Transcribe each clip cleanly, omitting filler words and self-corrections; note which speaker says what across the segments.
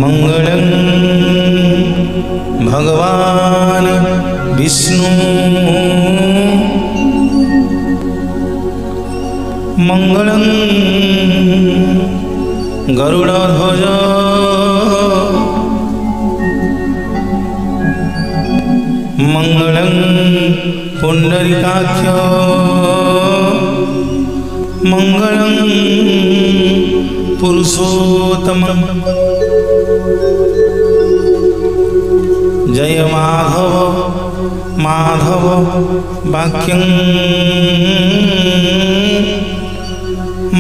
Speaker 1: मंगलं भगवान् विष्णु मंगलं गरुड़ध्वज मंगलं पुंडरीकाक्ष मंगलं पुरुषोत्तम जय माधव माधव वाक्यं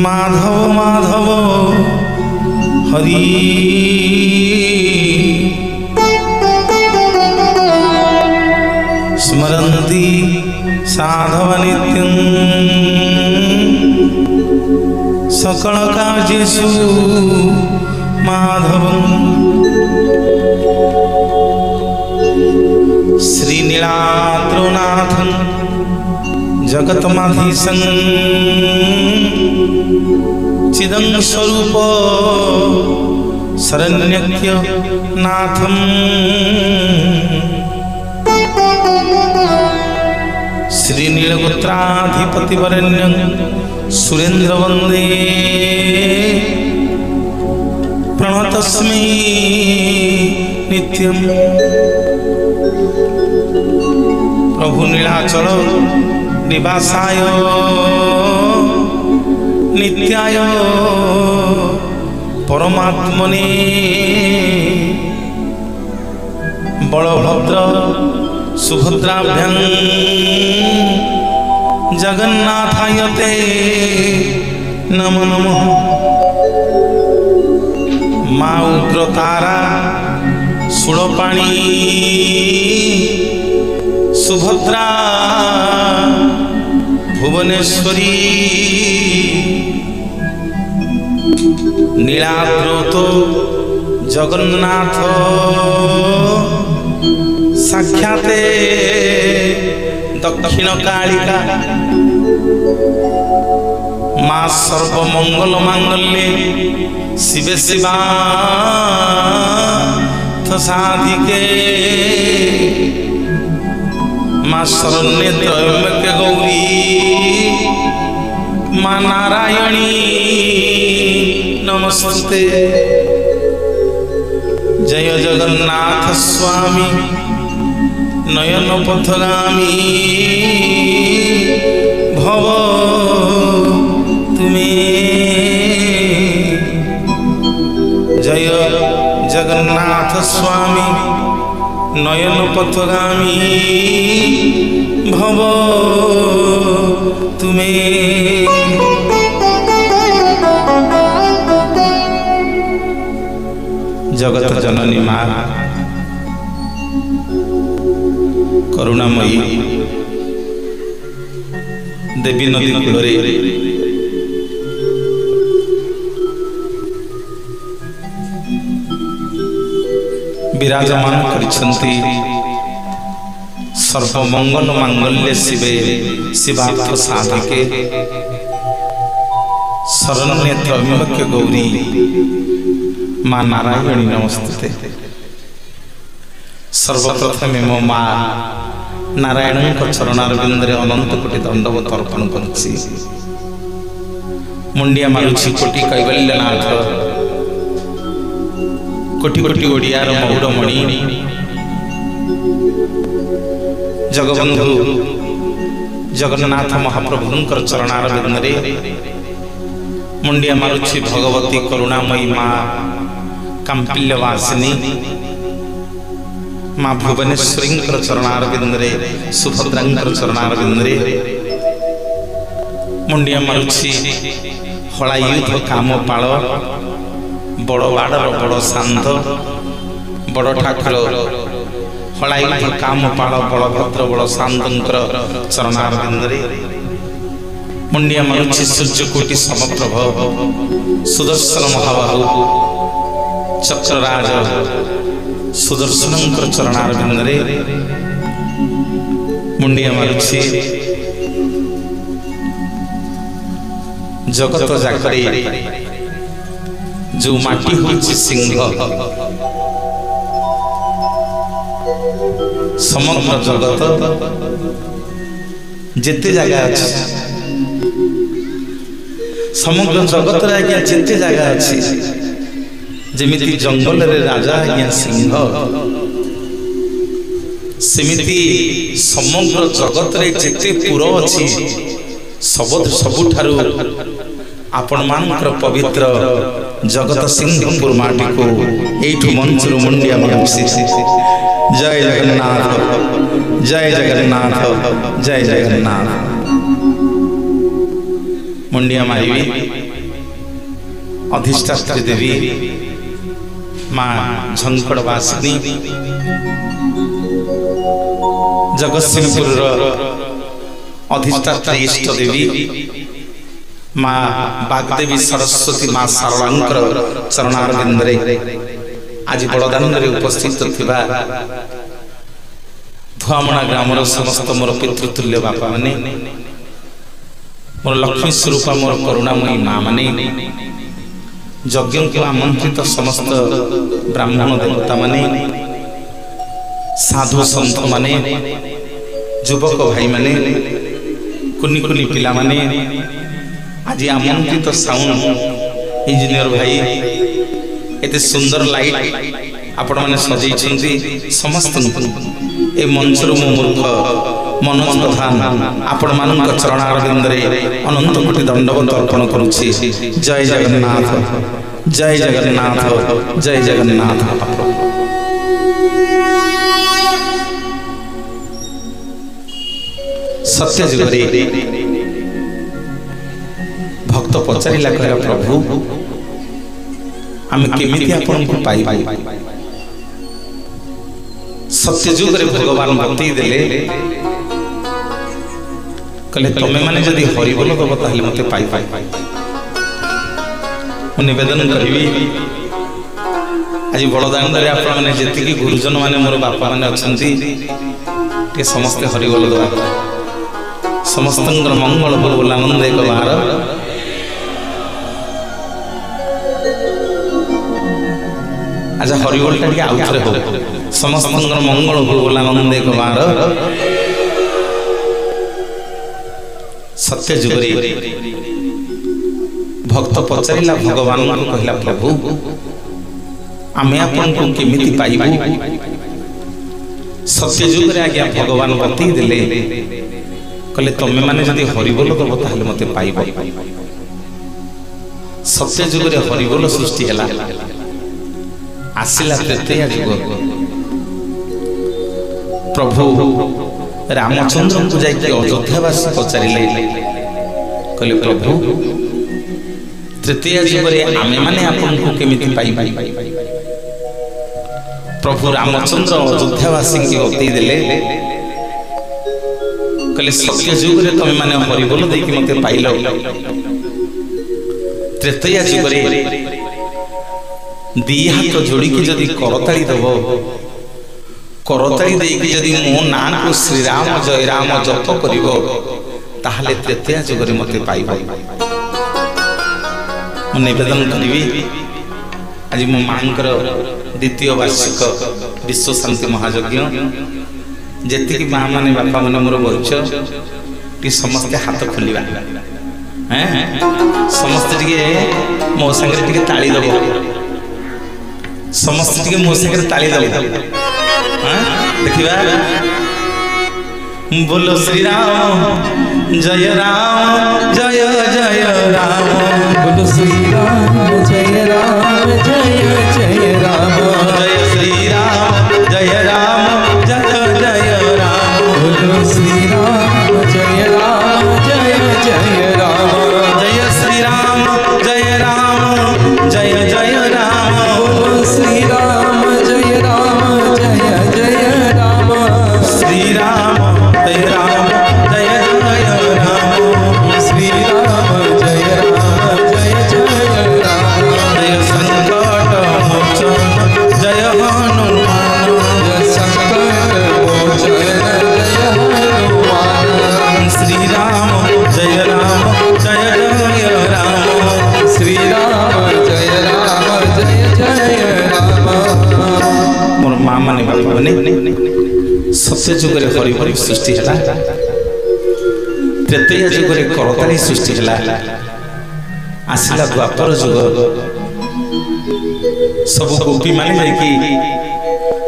Speaker 1: माधव माधव हरि स्मरन्ति साधव नित्यं सकल कार्येषु माधवं श्रीनीलाद्रौनाथं जगतमाधीशं चिदं स्वरूप शरण्यक्य नाथं श्रीनीलगोत्राधिपतिवरेण्यं सुरेन्द्रवन्दे प्रणतस्मै नित्यं प्रभु नीलाचल निवासाय नित्याय परमात्मने बलभद्र सुभद्राभ्यां जगन्नाथाय ते नमो नमः। मा उग्रतारा शूलपाणी सुभद्रा भुवनेश्वरी नीलाद्रौत जगन्नाथ साक्षाते दक्षिण कालिका माँ सर्वमंगल मांगल्ये शिवे शिवार्थ साधिके माँ शरण्ये त्र्यंबके गौरी माँ नारायणी नमस्ते। जय जगन्नाथ स्वामी नयन पथगामी भव तुम्हें। जय जगन्नाथ स्वामी नयन पथगामी भव तुम्हें। जगत जननी माँ करुणामयी देवी नदी कूल विराजमान करिछन्ति। सर्वमंगल मांगल्ये शिवे शिवार्थ साधिके शरण्ये त्र्यंबके गौरी माँ नारायणी नमस्ते। सर्वप्रथम मो माँ नारायण चरणारविंदे अनंत कोटि दंडवत अर्पण करुछि। मुंडिया मारुछि कोटि कैवल्यनाथ कोटि कोटि ओडियार मौड़मणि जगबंधु जगन्नाथ महाप्रभुंकर चरणारविंदे मुंडिया मारुछि भगवती करुणामयी माँ कांपिल्यवासिनी माँ भुवनेश्वरी चरणारविंदे सुभद्रांकर चरणारविंदे मुंडिया मारुछि हलायुध कामपाल बड़ बाड़र बड़ शांत बड़ ठाकुर हलायुध कामपाल बलभद्र बड़ शांतर चरणारविंदे मुंडिया मारुछि सूर्यकोटि समप्रभ सुदर्शन महाबाहु चक्रराज सुदर्शनंकर चरणारविंदे मुंडिया मारुछि। जगत जाकरे जो माटी होछि सिंह समग्र जगत जेते जगह अच्छी समग्र जगत आज्ञा जेते जगह अच्छी जमीती जंगल रे राजा आज्ञा सिंह सेमिति समग्र जगत रे जेते पुर अच्छी सबुठारु आपण मानकर पवित्र जगत सिंहपुर माटी को एठु मंचरु मुंडिया मांसी जय जगन्नाथ जय जगन्नाथ जय जगन्नाथ मुंडिया मारिवी अधिष्ठात्री देवी मां झंकड़ वासिनी जगतसिंहपुर अधिष्ठात्री इष्ट देवी मां बागदेवी सरस्वती मां सारलांकर चरणारविंदरे आज बड़दाण्डे उपस्थित थिबा धुआमणा ग्रामर समस्त मोर पितृतुल्य बापा माने मोर लक्ष्मी स्वरूपा मोर करुणामयी मां माने यज्ञ को आमंत्रित समस्त ब्राह्मण देवता माने साधु संत माने युवक भाई माने कुनी कुनी पिला माने आज आमंत्रित साउंड इंजीनियर भाई एते सुंदर लाइट आपण माने सजई छंती समस्त ए मंचर मो मूर्ख मनोज प्रधान आपण मानक चरणारविंदरे अनंत कोटि दंडवत अर्पण करूछि जय जगन्नाथ जय जगन्नाथ जय जगन्नाथ। सत्य जुगरे भक्त पचारिला कहला प्रभु आम केमिति आपन को पाइबा सत्य जुगरे भगवान बतई देले कहले तमे माने जदि हरिबोल दब ताहले मते पाइ मु निवेदन करिवि आज बड़दाण्ड रे आपण माने जेतिकी गुरुजन माने मोर बापा माने अछंती के समस्त हरिबोल दबा समस्त मंगल बोल आनंद एक बार अच्छा हरिबोल टा आउ थे हो समस्त मंगल बोल आनंद एक बार सत्य जुगरे भक्त पचारिला भगवान को कहला प्रभु आमे आपन को केमिति पाइबा सत्य जुगरे आज्ञा भगवान बतई देले कहले तमे माने जदि हरिबोल दब ताहले मते पाइबो सत्य जुगरे हरिबोल सृष्टि हला आसिला त्रेतया जुग प्रभु रामचंद्र को जाई अयोध्यावासी पचारिले कहले प्रभु त्रेतया जुगरे आमे माने आपन को केमिति पाइबा प्रभु रामचंद्र अयोध्यावासी के बतई देले कहले सत्य जुगरे तमे माने हरिबोल देकी मते पाइलो त्रेतया जुगरे दी हाथ जोड़ी की जदि करताली दब करताली देकी जदि मो ना को श्री राम जय राम जप करिवो ताहले त्रेतया जुगरे मते पाइबो मु निवेदन करिवि आज मो मांकर द्वितीय वार्षिक विश्व शांति महायज्ञ जेति की मां माने बापा माने मोर बच्च कि समस्त हाथ खोलिबा हैं समस्त टिके मो संगे टिके ताली दबो समस्त टिके मो संगे ताली दबो हैं देखिबा बोलो श्री राम जय राम जय जय राम बोलो श्री राम जय राम जय जय राम जय श्री राम जय राम जय जय राम बोलो श्री राम जय राम जय जय राम जय श्री राम जय राम जय जय राम बोलो श्री राम जय राम जय जय राम श्री राम जय राम जय जय राम श्री राम जय राम जय जय राम जय संकट मोचन जय हनुमान जय संकट मोचन जय हनुमान श्री राम जय जय राम श्री राम जय जय राम मोर मां माने बापा माने सत्य जुग रे हरिबोल सृष्टि हला त्रेतया जुग रे करताली सृष्टि हला आसिला द्वापर जुग सब गोपी माने जाई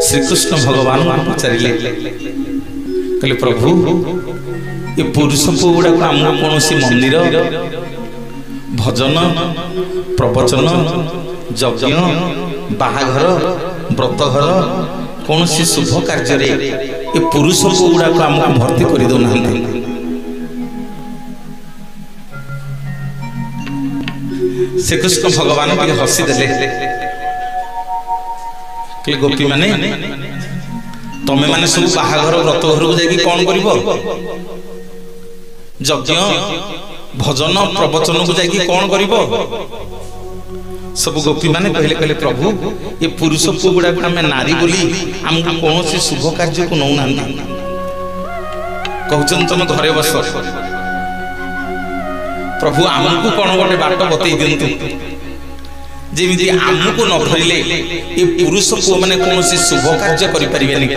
Speaker 1: श्री कृष्ण भगवान को पचारिले कहले प्रभु ये पुरुष पुगुड़ा को आम कौन मंदिर भजन प्रवचन यज्ञ बाहाघर व्रतघर कौन शुभ कार्य ये पुरुष पुगुड़ा को आमको भर्ती कर दौना श्रीकृष्ण भगवान के हसी देले गोपी माने तमे माने सब बाहाघर व्रत घर को जाकि कौन करिवो यज्ञ भजन प्रवचन को जाकि कौन करिवो सब गोपी माने कहले कहले प्रभु ये पुरुष पुगुड़ा को हमें नारी बोली हमको कौन से शुभ कार्य को नौ नांदी कहउचन तुम घरे बस प्रभु आमको कौन गोटे बाट बतई दिंतु जेमिति आमको न धरिले ये पुरुष को माने कौन से शुभ कार्य करि परिबेनी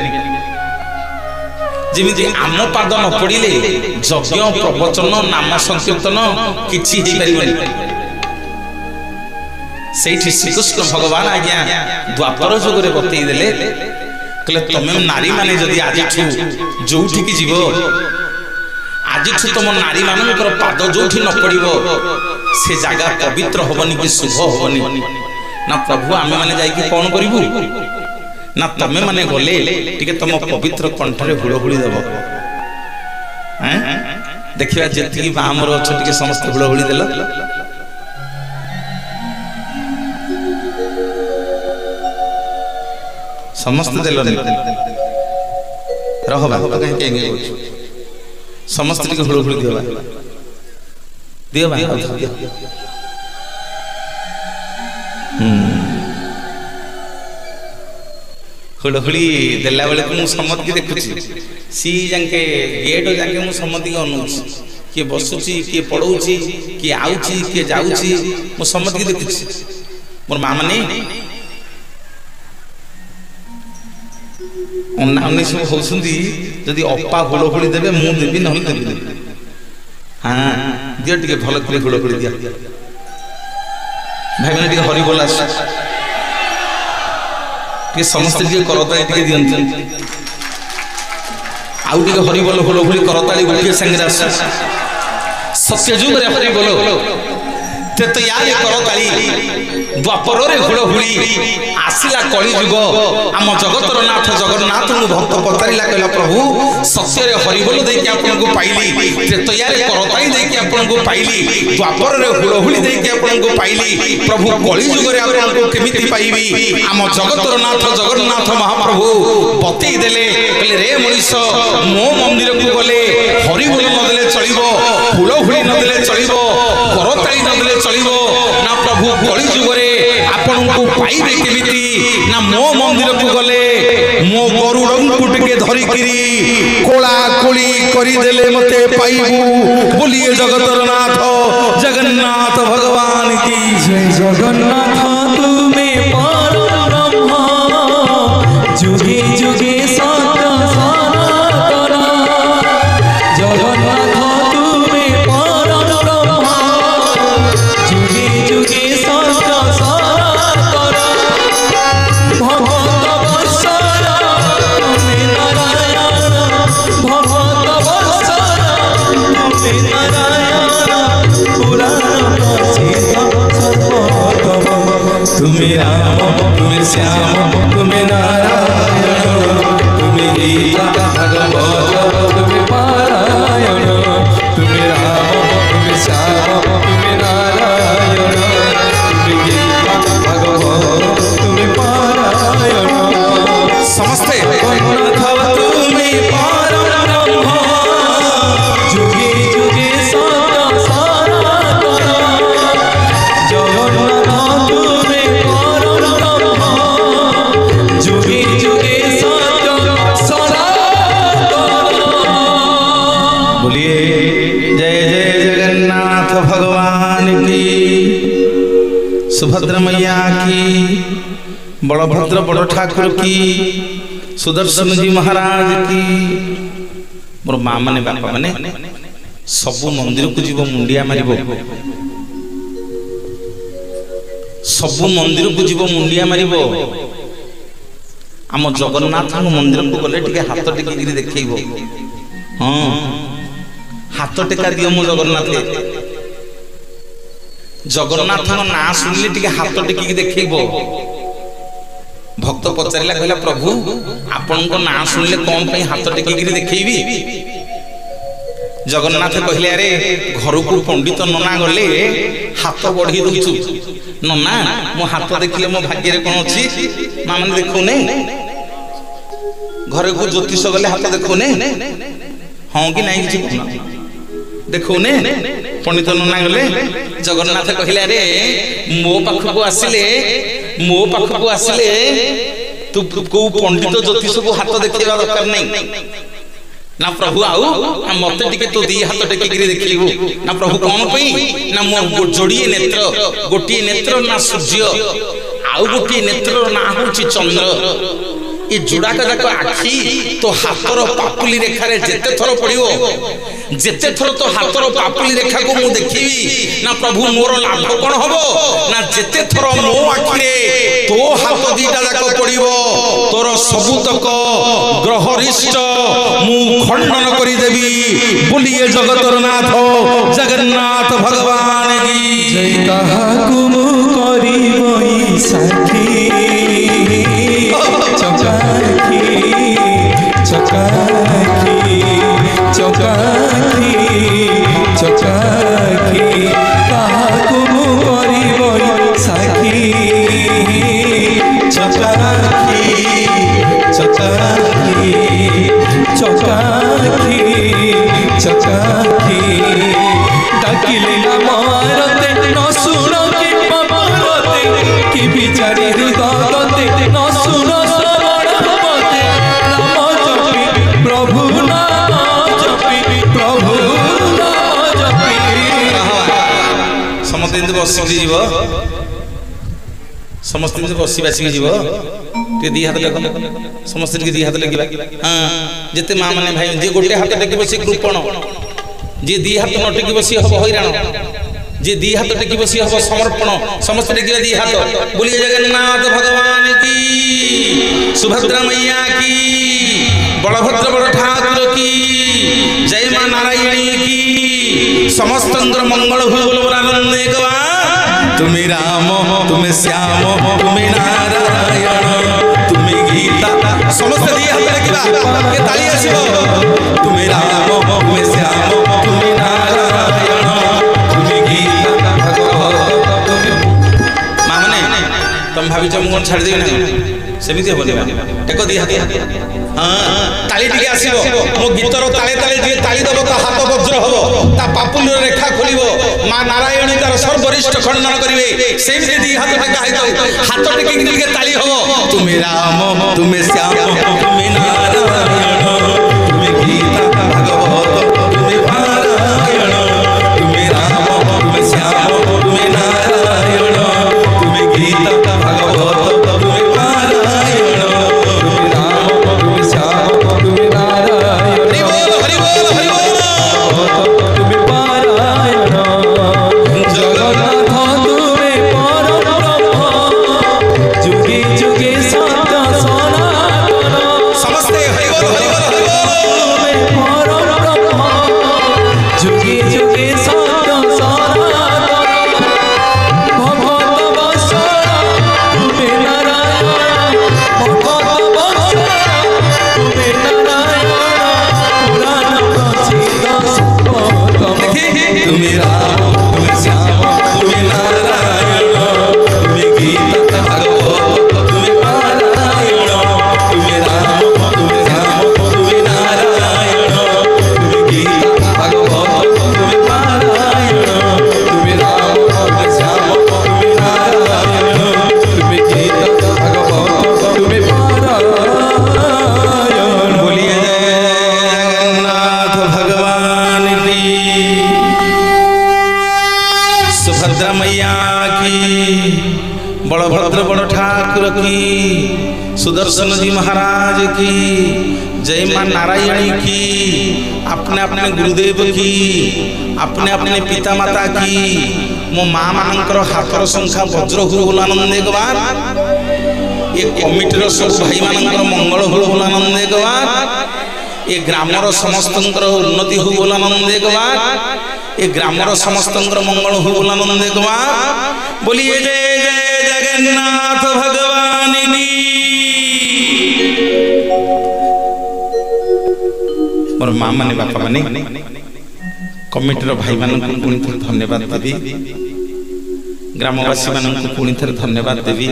Speaker 1: जेमिति आम पाद न पड़िले यज्ञ प्रवचन नाम संकीर्तन किछि हे परिबेनी सेठी श्रीकृष्ण भगवान आज्ञा द्वापर जुग रे बतई देले कहले तमे नारी माने जदि आजि जोठी की जीवो आज तुम नारी मानकर पाद जो न पड़ो से जगह पवित्र हबनी कि शुभ हबनी ना प्रभु आमे माने जाइए कौन करूँ ना तमें माने गले टिके तुम पवित्र कंठरे हुड़हुड़ी देव देखिए जी बामर अच्छे टे समस्त हुड़हुड़ी देल समस्त देल रह कहीं समस्त टिके हुड़हुड़ी दियो दियो हुड़हुड़ी देला बेले को समत की देखुची सी जाके गेट जाके मु समत की अनुची किए बसुची किए पड़ौची किए आउची किए जाउची मु समत की देखुची मोर मां माने अन्ना अन्नी सब होसुंदी जदि अप्पा हुड़हुड़ी देबे मु देबी न देबी हां दियो टिके भलो करे हुड़हुड़ी दिया भाई माने टिके हरि बोला कि समस्त टिके करताली टिके दियंत आउ टिके हरि बोल हुड़हुड़ी करताली गोटे संगे आस सत्य जुग रे हरि बोल त्रेतया रे करताली द्वापर रे हुड़हुड़ी आसिला कली जुग आम जगतर नाथ जगन्नाथ को भक्त पचारिला कहला प्रभु सत्य रे हरि बोल देके आपन को पाइली त्रेतया रे करताली देके आपन को पाइली द्वापर रे हुड़हुड़ी देके आपन को पाइली प्रभु कली जुग रे आपन को केमिति पाइबी आम जगतर नाथ जगन्नाथ महाप्रभु बतई देले कहले रे मनीष मो मंदिर को गले हरि बोल न देले चलिबो हुड़हुड़ी न देले चलिबो करताली न देले चलिबो ना प्रभु कली जुग रे आपन को पाइबे केमिति ना मो मंदिर को गले मो गरुड़ंकु टिके धरि किरी कोला कोली करी देले मते पाइबू बोलिए जगतर नाथ जगन्नाथ भगवान की जय जगन्नाथ तुम्हें परम ब्रह्म जुगे जुगे सत्य सनातन जगन्नाथ तुम्हें परम ब्रह्म जुगे जुगे सत्य सनातन भगवत वत्सल तुम्हें नारायण भगवत वत्सल तुम्हें नारायण पुराण प्रसिद्ध सर्वोत्तम तुम्हें राम तुम्हें श्याम तुम्हें नारायण तुम्हें गीता भगवत तुम्हें पारायण तुम्हें राम तुम्हें श्याम तुम्हें नारायण तुम्हें गीता भगवत तुम्हें पारायण समस्ते तुम्हें परम ब्रह्म जुगे जुगे सत्य सनातन जगन्नाथ तुम्हें परम ब्रह्म जुगे जुगे सत्य सनातन बोलिए जय जय जगन्नाथ भगवान की सुभद्रा मैया की बलभद्र बड़ ठाकुर की सुदर्शन जी महाराज की। मोर माँ माने बापा माने सबु मंदिर को जीव मुंडिया मारिबो, सबु मंदिर को जीव मुंडिया मारिबो। आम जगन्नाथ मंदिर को गले टिके हाथ टेकिक देखो। हाँ हाथ टेका दियो मो जगन्नाथ, जगन्नाथ ना शुणिले टिके हाथ टेकिक देखो। भक्त पचारा कहला प्रभु आपण को ना शुणिले कौन पे हाथ टेकिक देखी। जगन्नाथ कहले अरे घर को पंडित नना गले हाथ बढ़ी दूचु नना मो हाथ देखिले मो भाग्य कौन अच्छी माँ मैंने देखुने घर को ज्योतिष गले हाथ देखुने हाँ कि नहीं किसी देखुने पंडित नना गले। जगन्नाथ कहले अरे मो पाख को आसिले तू को पंडित ज्योतिष को हाथ देखा दरकार नहीं ना प्रभु आउ मत टिके तो दी हाथ टेकिक देखिबू ना प्रभु कौन पई ना मो जोड़िए नेत्र गोटिए नेत्र ना सूर्य आउ गोटिए नेत्र ना होची चंद्र। ये जोड़ा का जाक आखि तो हाथर पापुली रेखा रे जेते थर पड़िबो जेते थर तो हाथर पापुली रेखा को मु देखिबी ना प्रभु मोर लाभ कोन हबो ना जेते थर मो आखि रे तो हाथ दीटा जाक पड़िबो तोर सबुतक ग्रहरिष्ट मु खंडन करि देबी बोलिए जगतर नाथ जगन्नाथ भगवान की जय।
Speaker 2: ताहाकु मु करिबई साखी चकाखी चकाखी चकाखी चकाखी ताहाकु मु करिबई साखी चकाखी चकाखी चकाखी चकाखी डाकिले ना मारते न सुनो के पपरते कि बिचारी हृदयते न सुनो श्रवणपते नाम जपी प्रभु नाम जपी प्रभु नाम जपी।
Speaker 1: समस्त दिन बसी जीव समस्त दिन बसी बासिक जीव टे दी हाथ देख समस्त दी हाथ लगे। हाँ जिते माँ मैंने भाई जी गोटे हाथ टेक सी कृपण जी दी हाथ न टेक सी हम हैरान जी दी हाथ टेक सी हम समर्पण समस्त टेक दी हाथ बोलिए जगन्नाथ भगवान की सुभद्रा मैया की बलभद्र बड़ ठाकुर की जय मां नारायणी की समस्त मंगल हुए बोल आनंद एक बार। तुम्हें राम तुम्हें श्याम तुम्हें नारायण तुम्हें गीता समस्त दी हाथ लगे के ताली आसीबो। तुम्हें राम तुम्हें श्याम तुम्हें नारायण तुम्हें गीता भगवत तुम्हें मां माने तुम भाभी जमगन छाड़ देबे ना सेमिति होबे टेको दी हाथ। हाँ ताली टिके आसीबो मो गीतर ताले ताले जे ताली दबो ता हाथ वज्र हबो ता पापुल रेखा खोलिबो मां नारायणी तार सर्वरिष्ठ खंडन करिवे सेमिति दी हाथ टेका हाइतो हाथ टेके के ताली हबो। तुम्हें राम तुम्हें श्याम तुम्हें नारायण तुम्हें गीता भगवत तुम्हें पारायण तुम्हें राम तुम्हें श्याम तुम्हें नारायण तुम्हें गीता भगवत तुम्हें पारायण तुम्हें राम तुम्हें श्याम तुम्हें नारायण हरि बोल हरि बोल
Speaker 2: तुम्हें पारायण जगन्नाथ तुम्हें परम ब्रह्म जुगे जुगे सत्य सनातन
Speaker 1: समस्ते हरि बोल हरि बोल
Speaker 2: परम ब्रह्म जुगे जुगे सत्य सनातन भगवत वत्सल तुम्हें नारायण भगवत वत्सल तुम्हें नारायण पुराण प्रसिद्ध सुगतम।
Speaker 1: तुम्हें राम तुम्हें श्याम तुम्हें नारायण तुम्हें गीता भगवत तुम्हें पारायण तुम्हें राम तुम्हें श्याम तुम्हें नारायण तुम्हें गीता भगवत तुम्हें पारायण तुम्हें राम तुम्हें श्याम तुम्हें नारायण तुम्हें गीता भगवत तुम्हें पारायण। बोलिए जगन्नाथ भगवान की सुभद्रा मैया की बलभद्र बड़ ठाकुर की सुदर्शन जी महाराज की जय, मां नारायणी की, अपने अपने गुरुदेव की, अपने अपने पिता माता की, मो माँ मानकर हाथर संख्या वज्र हु बोल आनंद एक बार, ये कमिटर सब भाई मानकर मंगल हु बोल आनंद एक बार, ये ग्रामर समस्त उन्नति हु बोल आनंद एक बार, ये ग्रामर समस्त मंगल हु बोल आनंद एक बार। बोलिए जय जय जगन्नाथ भगवान की। मोर माँ माने बापा माने कमिटर भाई मानक पुणी थे धन्यवाद देवी, ग्रामवासी मानक पुणी थे धन्यवाद देवी।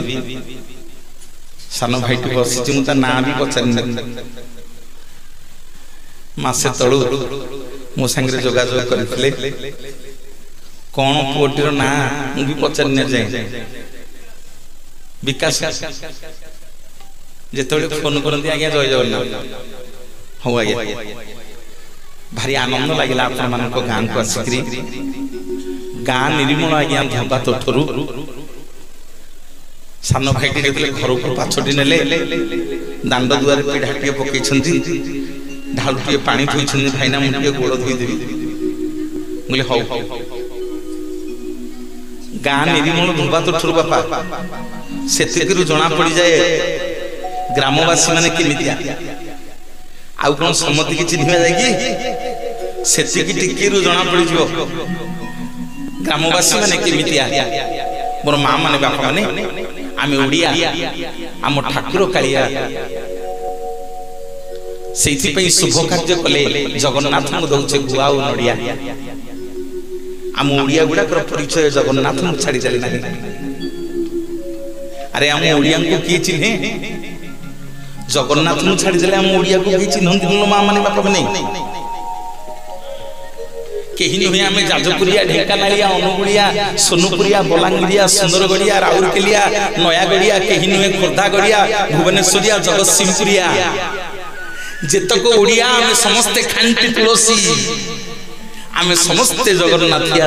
Speaker 1: सान भाईटी बसी मुझे ना भी पचारि मासे तलू मो सांगे जोगाजोग करते कौन पुओटीर ना मुझे पचारि न जाए विकास जिते फोन करती आज्ञा जय जगन्नाथ। हाँ आज्ञा भारी आनंद लगे आपण मान गाँ को आसिक गाँ निर्मल आज्ञा धबा तोठरू सान भाईटी जो घर को पाछटी ने दांड दुआर पीढ़ा पकई ढालुटे पानी थोड़ी भाईना मुझे गोड़ धोईदेवी बोले हौ गाँ निर्मल धोबा तोठरू बापा से जना पड़ जाए ग्रामवासी माने केमितिया आउ कौन सम्मति की चिन्ह जाएगी से जना पड़ ग्रामवासी माने केमितिया। मोर माँ माने बापा माने आमे ओडिया आम ठाकुर कालिया से शुभ कार्य कले जगन्नाथ को दौचे गुआ और नड़िया। आम ओडिया गुड़ाक परिचय जगन्नाथ को छाड़ी देले ना। अरे आम ओडिया को किए चिन्हे जगन्नाथ को छाड़ी देले आम ओडिया को किए चिन्हती माँ माने बापा माने कहीं नुहे आम जाजपुरिया ढेंकानालिया अनुगुड़िया सोनुपुरिया बलांगीरिया सुंदरगढ़िया राउरकेलिया नयागढ़िया कहीं नुहे खोर्धागढ़िया भुवनेश्वरिया जगतसिंहपुरिया जेतक ओडिया आम समस्ते खांटी तुलसी आम समस्ते जगन्नाथिया।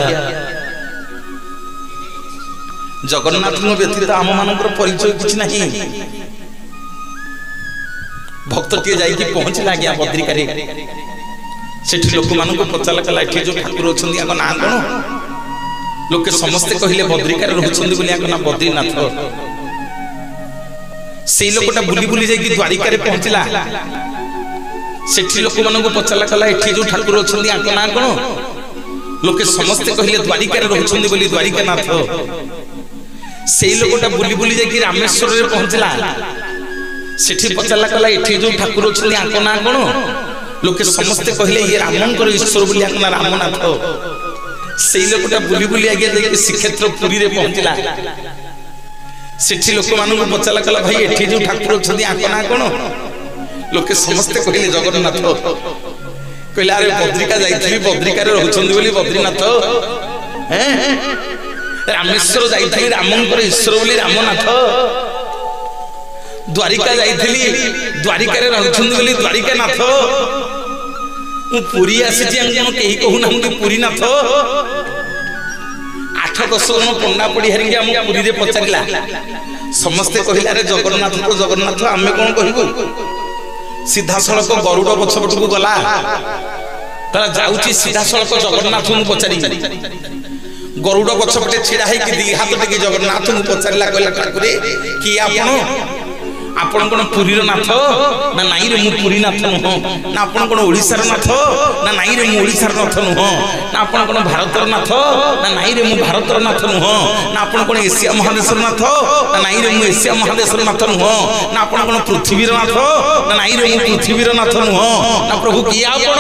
Speaker 1: जगन्नाथ व्यतीत आम मान परिचय किसी ना भक्त टे जा पहुंचला आज्ञा बद्रिकारे सेठी लोक मान पचारा कला जो ठाकुर अच्छा ना कौन लोके समस्ते कहले बद्रिकार रोचंदी ना बद्रीनाथ से लोकटा बुली बुली जाइए द्वारिका पहुंचला सेठी लोक मान पचारा कला जो ठाकुर अच्छा ना कौन लोके समस्ते कहले द्वारिका रोचंदी बोली द्वारिकानाथ से लोकटा बुली बुली जाइए रामेश्वर पहुंचला सेठी पचारा कला जो ठाकुर अच्छा ना कौन लोके समस्ते कहले ये रामंकर ईश्वर बोली ना रामनाथ से लोकटा बुली बुली आगे जाइए श्रीक्षेत्र पुरी रे पहुंचला सेठी लोक मान पचारा कला भाई एठी जो ठाकुर अच्छा ना कौन लोके समस्ते कहले जगन्नाथ कहले अरे बद्रिका जाइथि बद्रिका रे रहउछन्दी बोली बद्रीनाथ हैं रामेश्वर जाइथि रामंकर ईश्वर बोली रामनाथ द्वारिका जाइथि द्वारिका रे रहउछन्दी बोली द्वारिकानाथ पुरी आसी कहीं कहूना पुरी नाथ 8-10 जन पंडा पड़ी हारिकी आम पुरी रे पचारिला समस्ते कहले अरे जगन्नाथ तो जगन्नाथ आम कौन कहबू सीधा सड़क गरुड़ पछपट को गला जाऊँगी सीधा सड़क जगन्नाथ को पचारि गरुड़ पछपटे छिड़ा दी हाथ टेक जगन्नाथ को पचारा कहला ठाकुर कि आपण कौन पुरी नाथ ना नाई रे मु पुरी नाथ नुह ना आपण कौन ओडिशार नाथ ना नाई रे मु ओडिशार नाथ नुह ना आपण कौन भारतर नाथ ना नाई रे मु भारतर नाथ नुह ना आपण कौन एशिया महादेशर नाथ ना नाई रे मु एशिया महादेशर नाथ नुह ना आपण कौन पृथ्वीर नाथ ना नाई रे मु पृथ्वीर नाथ नुह ना प्रभु कि आपण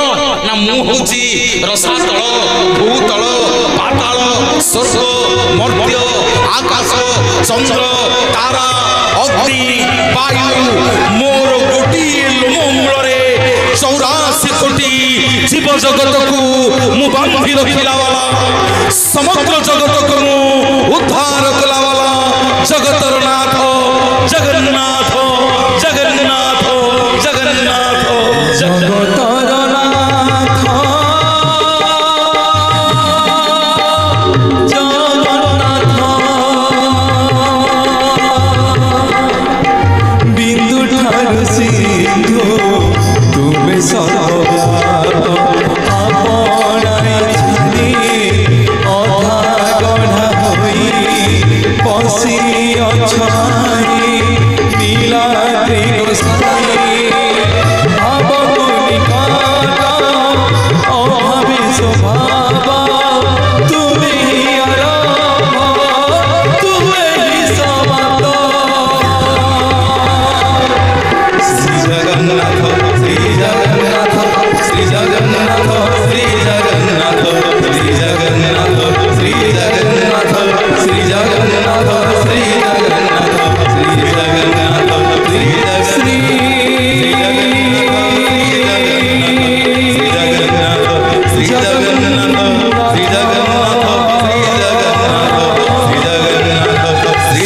Speaker 1: ना मु होची रसातल भूतल पाताल स्वर्ग मर्त्य आकाश चंद्र तारा अग्नि वायु मोर गोटी लोमूलरे 84 कोटी जीव जगत को मु बांधी रखिला वाला समग्र जगत को मु उद्धार कला वाला जगतर नाथ जगन्नाथ जगन्नाथ जगन्नाथ जगतर
Speaker 2: बिंदु सर्वव्याप आपणाई छाड़ी अधा गढ़ा होई बसी अछाई नीलाद्रि गोसाई भावको निकट अभावी स्वभाव तुमे ही आरंभ तुमे ही समाप्त
Speaker 1: श्री जगन्नाथ श्री जगन्नाथ श्री जगन्नाथ श्री जगन्नाथ श्री जगन्नाथ श्री जगन्नाथ श्री जगन्नाथ श्री जगन्नाथ श्री जगन्नाथ श्री श्री जगन्नाथ श्री जगन्नाथ श्री जगन्नाथ श्री जगन्नाथ श्री जगन्नाथ श्री जगन्नाथ श्री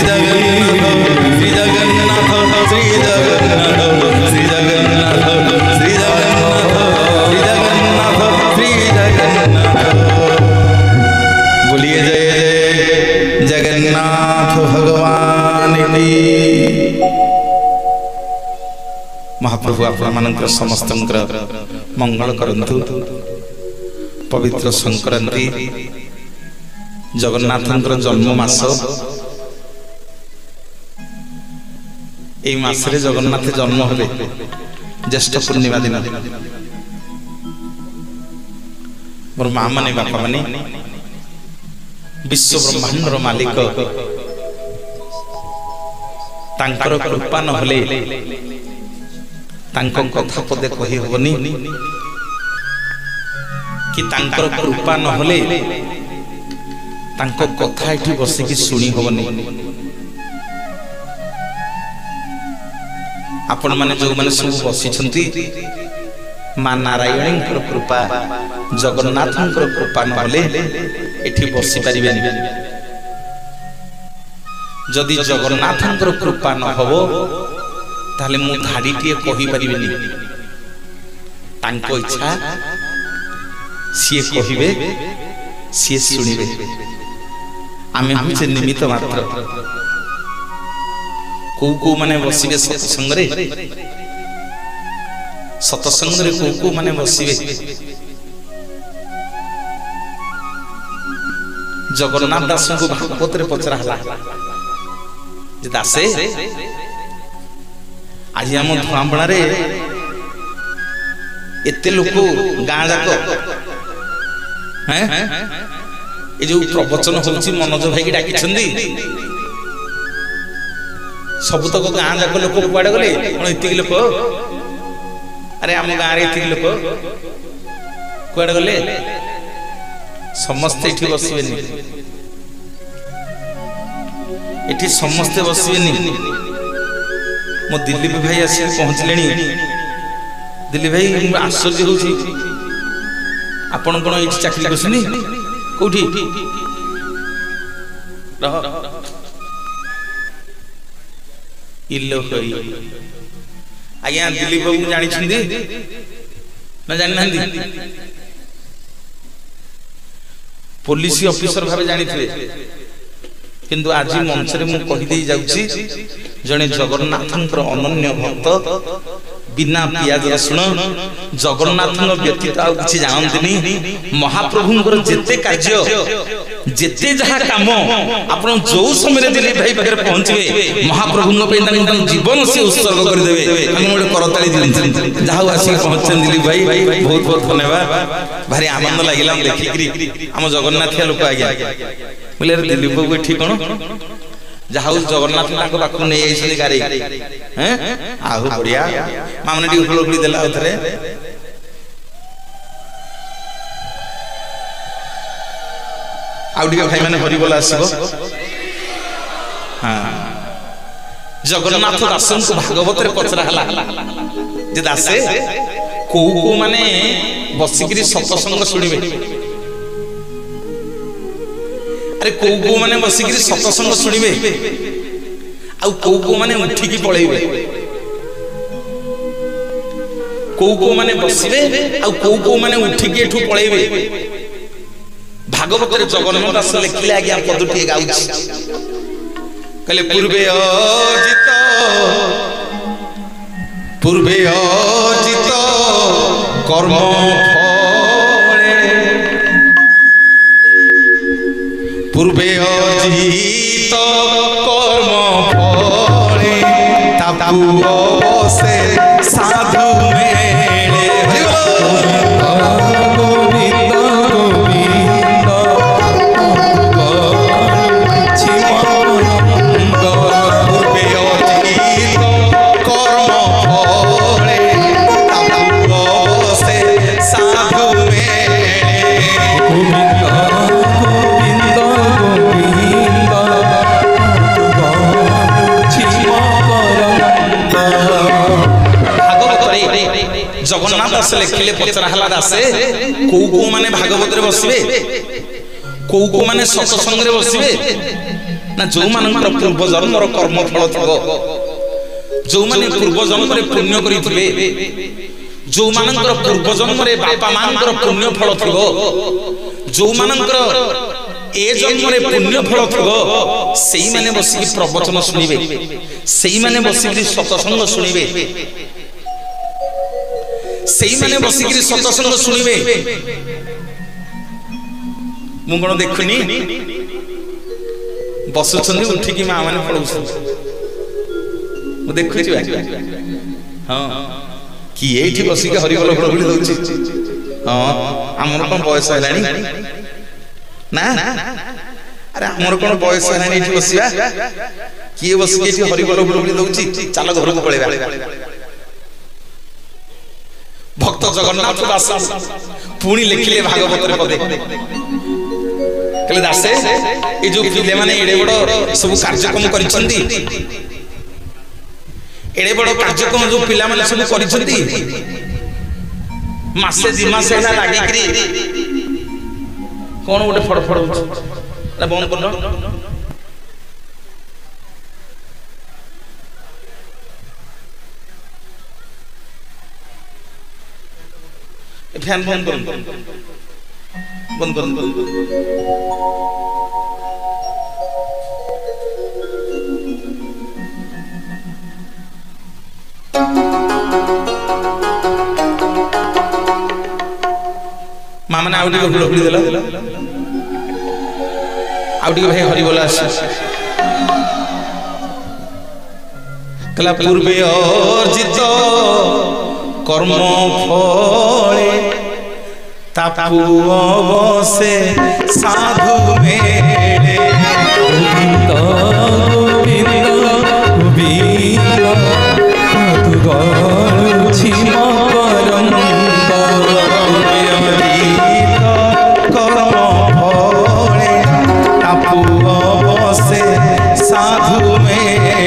Speaker 1: जगन्नाथ श्री जगन्नाथ श्री जगन्नाथ श्री जगन्नाथ श्री जगन्नाथ बोलिए जय जय जगन्नाथ भगवान की। महाप्रभु आपनकर समस्त मंगल करंतु। पवित्र संक्रांति जगन्नाथंकर जन्म मास मासरे जगन्नाथ जन्म हेबे ज्येष्ठ पूर्णिमा दिन। मोर माँ माने बापा माने विश्व ब्रह्मांडर मालिक तांकर कृपा न होले तांको कथा पदे कहि होबनी कि तांकर कृपा न होले तांको कथा एठी बसी कि सुनी होबनी। आपण माने जो माने सब बसी छंती मां नारायणींकर कृपा जगन्नाथंकर कृपा न होले एठी बसी परिबेनी। जदि जगन्नाथंकर कृपा न होबो ताले मु धाडीटिए कहि परिबेनी। तांको इच्छा सिए कहिबे सिए सुनिबे आमे होचे निमित्त मात्र। को माने बसिबे सत्संग रे को माने बसिबे जगन्नाथ दास को भागवत रे पचरा हला जे दासे आज हम धुआंबणा रे एते लोक गाँ जाक हैं ए जो प्रवचन होची मनोज भाई की डाकी छंदी सबु तक गाँ जाक लोक कुआड़े गले कौन एति लोक अरे आम गाँव रे एति लोक कुआड़े गले समस्ते एठी बसिबेनी एठी समस्ते बसिबेनी। मो दिलीप भाई आसी पहुँचले दिलीप भाई आश्चर्य होची आपण कोन एठी चाकरी करछनी कोठी रह इल्लो कई आज्ञा दिलीप बाबू जानी छिंदी ना जानि नंदी पुलिस ऑफिसर भाबे जानी थे किंतु आज मंच रे मु कहि देई जाउची जने जगन्नाथंकर अनन्य भक्त बिना पियाज रसुण जगन्नाथ व्यतीत आ किछि जानंतिनी। महाप्रभुंकर जेते कार्य जेते जहा काम आपण जो समय दिलीप भाई पाखे पहुंचबे महाप्रभुंग पे जीवन से उत्सर्ग कर देबे। हम गोटे करताली दिलंती जहा आसी पहुंचन दिलीप भाई बहुत बहुत धन्यवाद। भारी आनंद लागिला देखिकरी हम जगन्नाथिया लोक आज्ञा बोले दिलीप बाबू ठीक कोन जहा जगन्नाथ ताको पाखु नै आइसनी गाड़ी हैं आहु बढ़िया मामने डी उपलब्धि देला उथरे आउडी भाई माने हरि बोला आसीबो। हां जगन्नाथ दासन को भागवत रे पचरा हला जे दासे को माने बसिकरी सत्संग सुनिबे। अरे को माने बसिकरी सत्संग सुनिबे आ को माने उठिकी पळेइबे। को माने बसिबे आ को माने उठिकी एठू पळेइबे। भागवत रे जगन्नाथ दास लिखिले आज्ञा पदुटी गाउछि कहले पूर्वे अजित कर्म फले पूर्वे अर्जित कर्म फले ताकू अवसे साधु मेले
Speaker 2: गोविंद गोविंद
Speaker 1: पूर्वे अर्जित कर्म फले ताकू अवसे साधु मेले जगन्नाथ दास लिखिले पचरा हला दासे को माने भागवत रे बसिबे को माने सत्संग रे बसिबे ना जो मानकर पूर्व जन्म रो कर्म फल थबो जो माने पूर्व जन्म रे पुण्य करिथिबे जो मानकर पूर्व जन्म रे बापा मानकर पुण्य फल थबो जो मानकर ए जन्म रे पुण्य फल थबो सेई माने बसि प्रवचन सुनिबे सेई माने बसि सत्संग सुनिबे सेई माने बसिकिरी सत्संग सुनिबे मु कोन देखुनी बसुछन्दी उठिकी मां माने पळौछन मु देखुछि हां कि एठी बसिके हरि बोल बोल दउछि हां हमर कोन बयस हलानी ना अरे हमर कोन बयस हलानी एठी बसिया कि बसिके एठी हरि बोल बोल दउछि चलो घर को पळेबा भक्त जगन्नाथ दास पुणी लिखिले भागवत रे पदे कहले दासे ए जो पिले माने एडे बड़ सब कार्यक्रम करिसंती एडे बड़ कार्यक्रम जो पिला माने सब करिसंती मासे दि मासे ना लागि करी कोन गोटे फड़ फड़ ना बंद करनो फैन बंद कर बंद कर मामा ने आउटी को हुलहुली देला आउटी को भाई हरि बोला कला पूर्वे अर्जित कर्म फले तापू अवसे साधु मेले
Speaker 2: गोविंद गोविंद गोविंद मधुगणुछि मकरंद
Speaker 1: कर्म फले तापू अवसे साधु मेले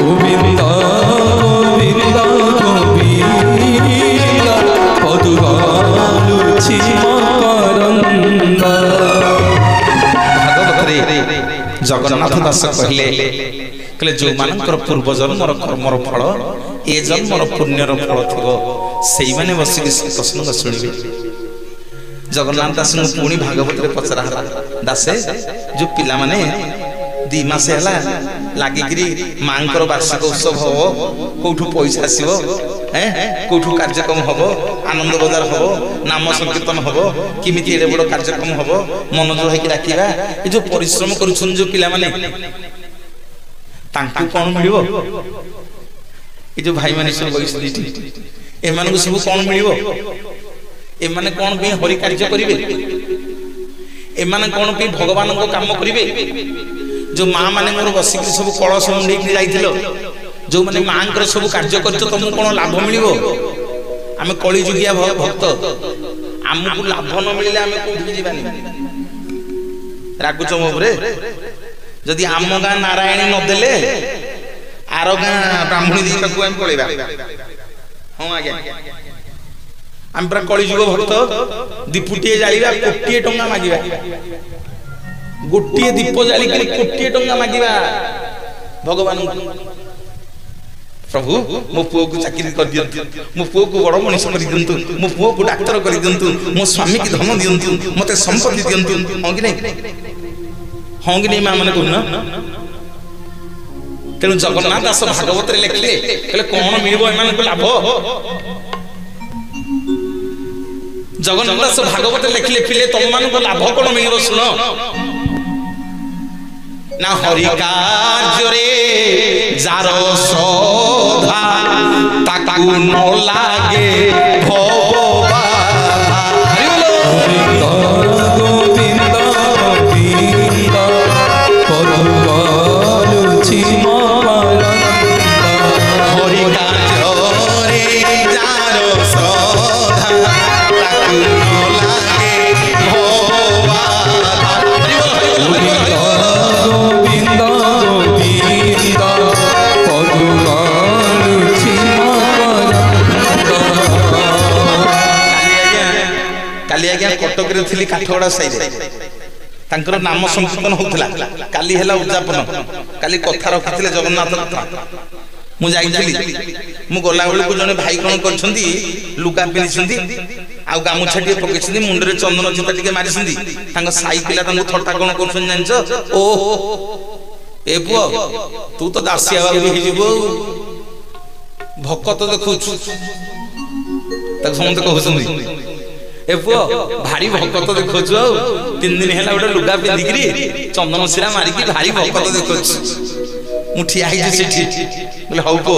Speaker 2: गोविंद गोविंद गोविंद मधुगणुछि मकरंद।
Speaker 1: भागवत रे जगन्नाथ दास कहले कहले जो मानकर पूर्व जन्मर कर्मर फल ए जन्मर पुण्यर फल थबो सेई माने बसिक सत्संग सुनिबे जगन्नाथ दास पुणी भागवत रे पचरा दासे जो पिला माने 2 मास हला लागिगिरी मांकर वार्षिक उत्सव हो कोठु पैसा आसीबो कोठु कार्यक्रम हबो आनंद बजार हबो नाम संकीर्तन हबो किमिति एडे बड़ कार्यक्रम हबो मन जो है कि डाकिबा ए जो परिश्रम करूछन जो पिला माने तांकु कोन मिलिबो ए जो भाई माने सब बइसलीटी ए मानकु सब कोन मिलिबो ए माने कोन पे हरि कार्य करिवे ए माने कोन पे भगवान को काम करिवे जो मां माने मोर बसिक सब कलश मुंडी कि जाइथिलो जो माने मांकर सब कार्य करतो तुमको कोन लाभ मिलिबो आमे कली जुगिया भक्त हमकु लाभ न मिलिले आमे कोठी जीवानी रागुचो मोबरे जदि आम गां नारायणी न देले आर गां ब्राह्मणी दी ताकू हम पळेबा हां आज्ञा हम पर कली जुग भक्त दीपुटिए जालिबा कोटिए टंगा मागिबा गोटिए दीप जाली के कोटिए टंगा मागिबा भगवान प्रभु मो पुओ को चाकरी कर दियंतु मो पुओ को बड़ मनीष कर दियंतु मो पुओ को डाक्टर कर दियंतु मो स्वामी की धन दियंतु मते संपत्ति दियंतु हां कि नहीं मां माने कहना तेनु जगन्नाथ दास भागवत रे लिखले कहले कोन मिलबो एमान को लाभ जगन्नाथ दास भागवत लिखिले पिले तुम मान को लाभ कौन मिल शुण ना हरि कार्य रे जार श्रद्धा ताकू न लागे भवबाधा
Speaker 2: गोविंद गोविंद पदुलुछि
Speaker 1: हरि कार्य रे जार श्रद्धा ताकू न लागे भवबाधा
Speaker 2: गोविंद गोविंद पदुलुछि
Speaker 1: काली आज्ञा कटक रे थिली काठगड़ा साइरे तांकर नाम संकीर्तन होउतला काली हैला उद्यापन काली कथा रखिथिले जगन्नाथ कथा मु जाइथिली मु गोला बेल को जने भाई कोन करछंती लुका पिनिछंती आ गामुछा टिके पकेछंती मुंडरे चंदन चिता टिके मारिछंती तांग साई पिला तांग थट्टा कोन करछन जानछ ओ ए पुओ तू तो दासिया बाबू हे जिवो भक्त देखुछ ताक समते कहउछंती ए पुओ भारी भक्त देखुछ 3 दिन हैला ओटा लुगा पिंदिकरी चंदन सिरा मारिकी भारी भक्त देखुछ मु ठिया हिजे सेठी बोले हौ पो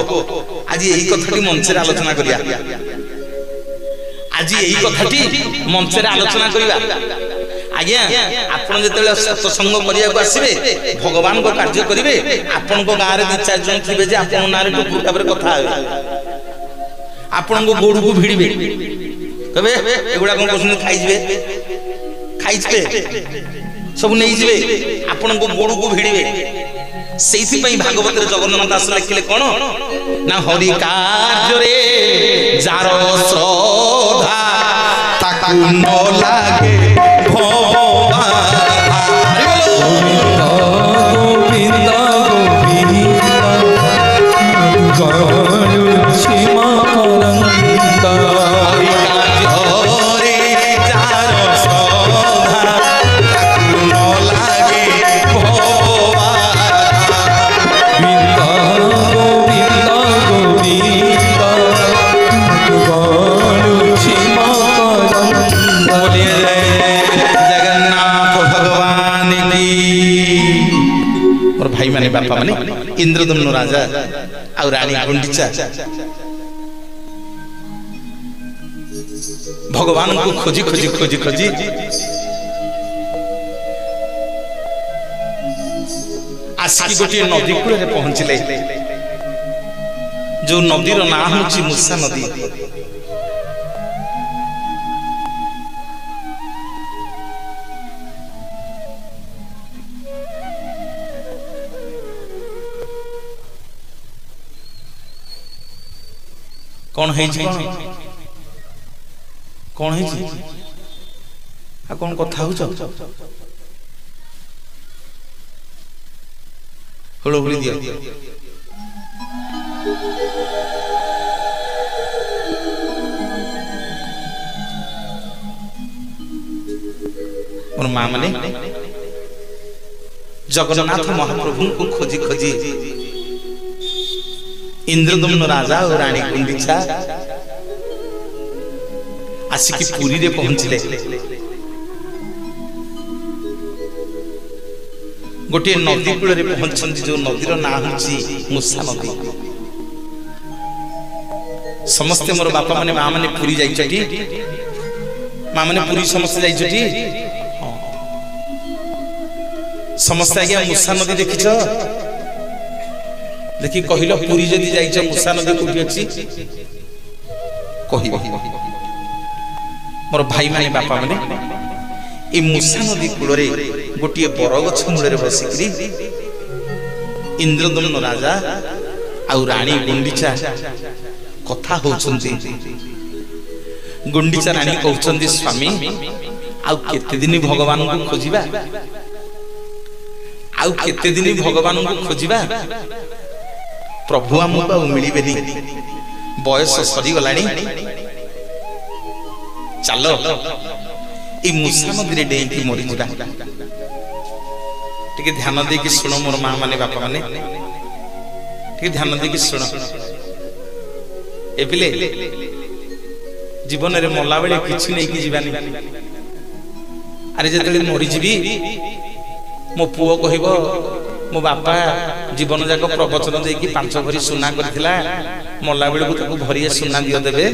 Speaker 1: आज एही कथाटी मंच रे आलोचना करिया आज एही कथाटी मंच रे आलोचना करिया आज्ञा आपण जेतेले सत्संग करिया को आसीबे भगवान को कार्य करिवे आपण को गां रे 2-4 जन थिबे जे आपण नारे टुकुर काबरे कथा आवे आपण को गोड़ को भिड़िबे कबे एगुडा कोन कोसने खाइ जिवे सब नहीं जिवे आपण को गोड़ को भिड़िबे सेइथि पई भागवत रे जगन्नाथ दास लिखिले कोन ना हरि कार्य रे जार श्रद्धा ताकू न लागे भवबाधा
Speaker 2: गोविंद गोविंद गरुछि मकरंद
Speaker 1: हरि कार्य रे जार श्रद्धा ताकू न लागे भवबाधा
Speaker 2: गोविंद गोविंद गरुछि मकरंद
Speaker 1: बोलिए जगन्नाथ भगवान की। और भाई माने बापा माने इंद्रदम्न राजा और रानी गुंडीचा भगवान को खोजी खोजी खोजी खोजी आसिकी गोटे नदी कूल रे पहुंचले जो नदीर ना होची मुसा नदी कौन है जी कौन है जी आ कौन कथा हो जाओ हलो बोली दिया और मां माने जगन्नाथ महाप्रभु को खोजी खोजी इंद्रदम्न राजा और रानी गुंडीचा आसिकी पुरी रे पहुंचले गोटे नदी कूल रे पहुंचंती जो नदीर ना होची मुसा नदी समस्ते मोर बापा माने मां माने पुरी जाइछटी मां माने पुरी समस्त जाइछटी समस्त आज्ञा मुसा नदी देखिछ देखि कहिलो पुरी जदी जाइछ मुसा नदी कोठी अछि कहि मोर भाई माने बापा माने ए मुसा नदी कूल रे गोटे बरगछ मूल रे बसिकरी इंद्रदम्न राजा आ रानी गुंडीचा कथा होचंती गुंडीचा रानी कहउचंती स्वामी आ केते दिन भगवान को खोजिबा आ केते दिन भगवान को खोजिबा प्रभु हमको मिलबेनी बयस सरी गलानी चलो ए मुसा नदी रे डेई मरी जिबा टिके ध्यान दे कि सुनो मोर मां माने बापा माने टिके ध्यान दे कि सुनो ए पिले जीवन रे मला बेले किछि नै कि जीवानी अरे जेतले मरि जीवी मो पुओ कहिबो मो बापा जीवन जाक प्रवचन देकी 5 भरी सुना करथिला मला बेले को ताको भरी सुना दियो देबे